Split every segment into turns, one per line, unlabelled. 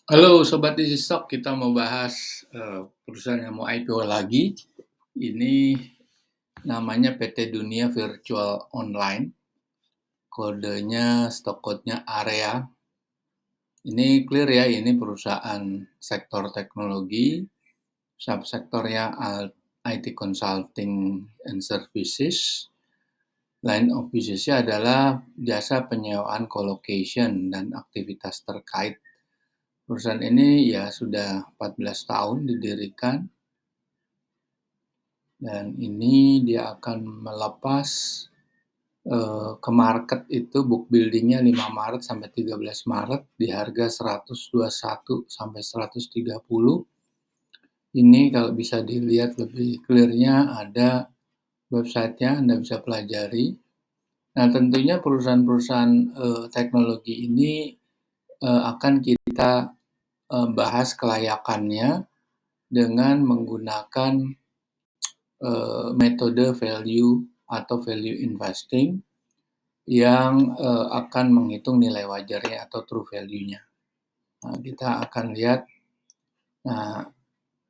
Halo Sobat Easy Stock, kita mau bahas perusahaan yang mau IPO lagi. Ini namanya PT Dunia Virtual Online, kodenya stock code-nya AREA. Ini clear ya, ini perusahaan sektor teknologi, subsektornya IT Consulting and Services. Line of business-nya adalah jasa penyewaan colocation dan aktivitas terkait. Perusahaan ini ya sudah 14 tahun didirikan, dan ini dia akan melepas ke market itu book building-nya 5 Maret sampai 13 Maret di harga 121 sampai 130. Ini kalau bisa dilihat lebih clear-nya ada website-nya, Anda bisa pelajari. Nah, tentunya perusahaan-perusahaan teknologi ini akan kita bahas kelayakannya dengan menggunakan metode value atau value investing yang akan menghitung nilai wajarnya atau true value-nya. Nah, kita akan lihat,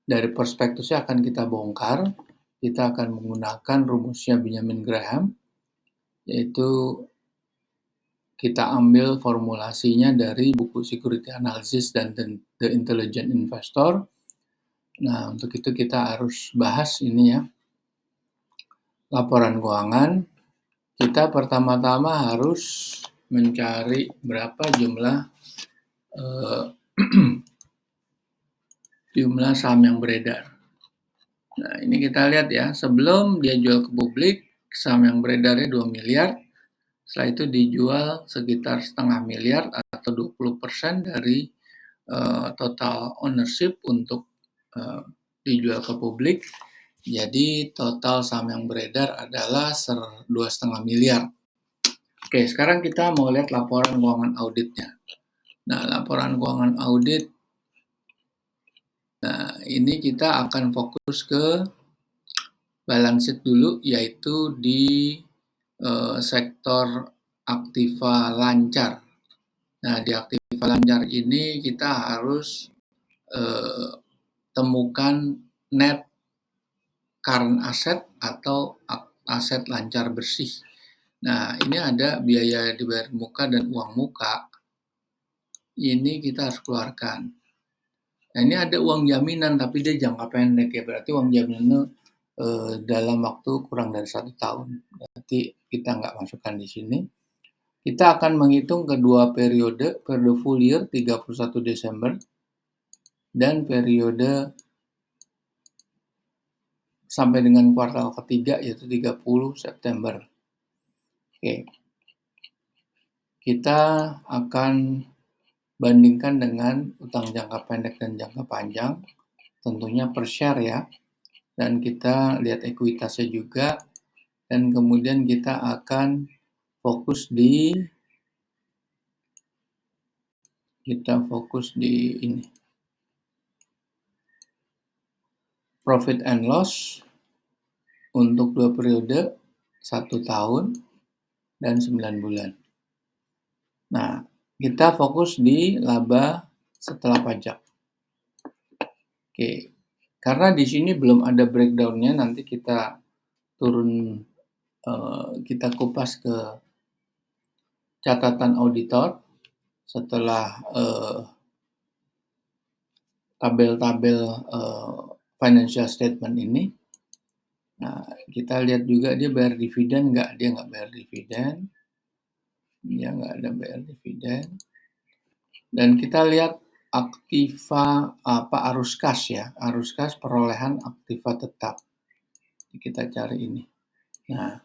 dari prospektusnya akan kita bongkar. Kita akan menggunakan rumusnya Benjamin Graham, yaitu kita ambil formulasinya dari buku Security Analysis dan The Intelligent Investor. Nah, untuk itu kita harus bahas ini ya, laporan keuangan. Kita pertama-tama harus mencari berapa jumlah jumlah saham yang beredar. Nah, ini kita lihat ya, sebelum dia jual ke publik, saham yang beredarnya 2 miliar. Setelah itu dijual sekitar setengah miliar atau 20% dari total ownership untuk dijual ke publik. Jadi total saham yang beredar adalah 2,5 miliar. Oke, sekarang kita mau lihat laporan keuangan auditnya. Nah, laporan keuangan audit, nah ini kita akan fokus ke balance sheet dulu, yaitu di sektor aktiva lancar. Nah, di aktiva lancar ini kita harus temukan net current asset atau aset lancar bersih. Nah, ini ada biaya dibayar muka dan uang muka. Ini kita harus keluarkan. Nah, ini ada uang jaminan, tapi dia jangka pendek ya. Berarti uang jaminan itu dalam waktu kurang dari 1 tahun. Berarti kita nggak masukkan di sini. Kita akan menghitung kedua periode full year 31 Desember dan periode sampai dengan kuartal ketiga yaitu 30 September. Oke. Kita akan bandingkan dengan utang jangka pendek dan jangka panjang, tentunya per share ya. Dan kita lihat ekuitasnya juga, dan kemudian kita akan fokus di ini. Profit and loss untuk 2 periode, 1 tahun dan 9 bulan. Nah, kita fokus di laba setelah pajak. Oke, karena di sini belum ada breakdown-nya, nanti kita kita kupas ke catatan auditor setelah tabel-tabel financial statement ini. Nah, kita lihat juga dia bayar dividen nggak? Dia nggak bayar dividen. Dia nggak ada bayar dividen. Dan kita lihat aktiva arus kas ya. Arus kas perolehan aktiva tetap. Kita cari ini. Nah,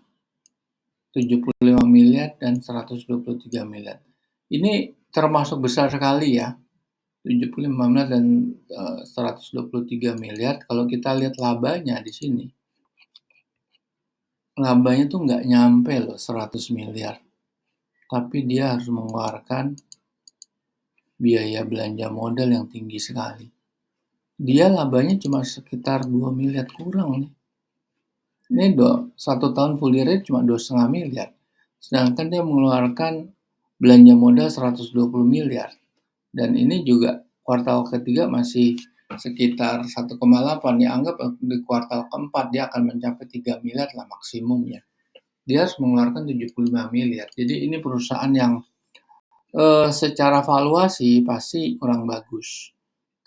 75 miliar dan 123 miliar. Ini termasuk besar sekali ya. 75 miliar dan 123 miliar. Kalau kita lihat labanya di sini, labanya tuh nggak nyampe loh 100 miliar. Tapi dia harus mengeluarkan biaya belanja modal yang tinggi sekali. Dia labanya cuma sekitar 2 miliar kurang nih. Ini 1 tahun full year cuma 2,5 miliar. Sedangkan dia mengeluarkan belanja modal 120 miliar. Dan ini juga kuartal ketiga masih sekitar 1,8, ya anggap di kuartal keempat dia akan mencapai 3 miliar lah maksimumnya. Dia harus mengeluarkan 75 miliar. Jadi ini perusahaan yang secara valuasi pasti kurang bagus.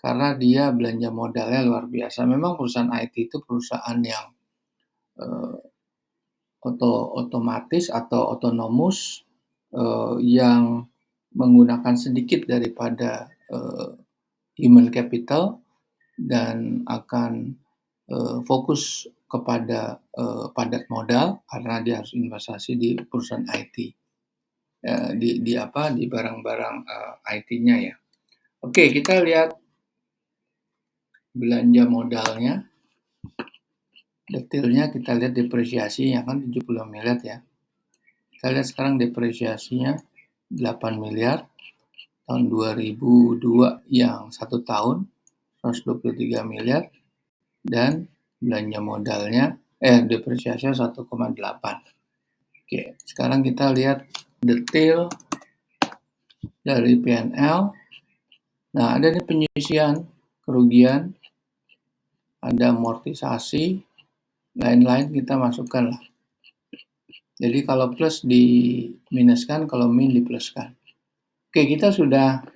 Karena dia belanja modalnya luar biasa. Memang perusahaan IT itu perusahaan yang eee, otomatis atau otonomus, yang menggunakan sedikit daripada, human capital dan akan, fokus kepada, padat modal karena dia harus investasi di perusahaan IT, di barang-barang, IT-nya ya. Oke, kita lihat belanja modalnya, detailnya kita lihat depresiasinya kan 70 miliar ya. Kita lihat sekarang depresiasinya 8 miliar, tahun 2002 yang 1 tahun 123 miliar, dan belanja modalnya depresiasinya 1,8. Oke, sekarang kita lihat detail dari P&L. Nah, ada nih penyisian kerugian, ada amortisasi, lain-lain kita masukkan lah. Jadi kalau plus diminuskan, kalau min dipluskan. Oke, kita sudah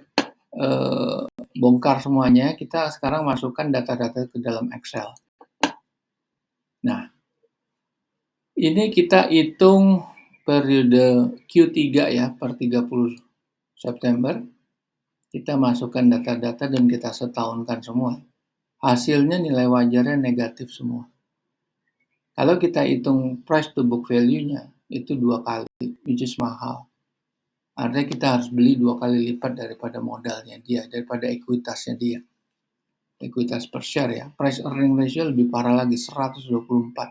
bongkar semuanya. Kita sekarang masukkan data-data ke dalam Excel. Nah, ini kita hitung periode Q3 ya, per 30 September. Kita masukkan data-data dan kita setahunkan semua. Hasilnya nilai wajarnya negatif semua. Kalau kita hitung price to book value-nya, itu 2 kali, which is mahal. Artinya kita harus beli 2 kali lipat daripada modalnya dia, daripada ekuitasnya dia. Ekuitas per share ya. Price earning ratio lebih parah lagi, 124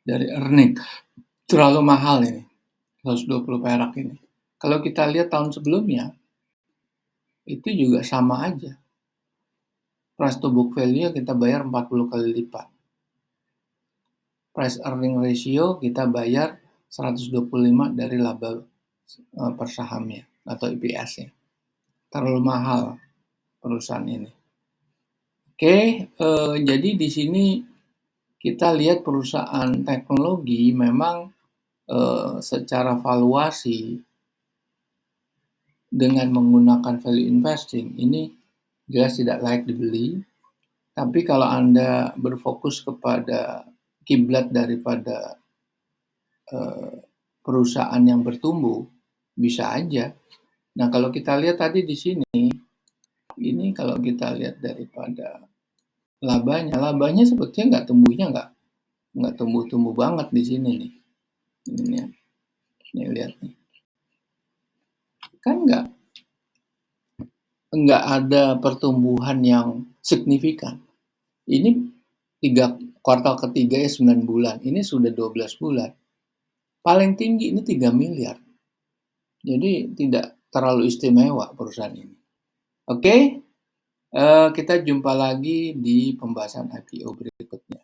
dari earning. Terlalu mahal ini, 120 perak ini. Kalau kita lihat tahun sebelumnya, itu juga sama aja. Price to book value kita bayar 40 kali lipat. Price earning ratio kita bayar 125 dari laba per sahamnya atau EPS-nya. Terlalu mahal perusahaan ini. Oke, jadi di sini kita lihat perusahaan teknologi memang secara valuasi dengan menggunakan value investing ini jelas tidak layak dibeli. Tapi kalau Anda berfokus kepada kiblat daripada perusahaan yang bertumbuh, bisa aja. Nah, kalau kita lihat tadi di sini, ini kalau kita lihat daripada labanya sebetulnya nggak tumbuh-tumbuh banget di sini nih. Ini lihat nih. Kan nggak ada pertumbuhan yang signifikan. Ini kuartal ketiga ya 9 bulan. Ini sudah 12 bulan. Paling tinggi ini 3 miliar. Jadi tidak terlalu istimewa perusahaan ini. Oke, kita jumpa lagi di pembahasan IPO berikutnya.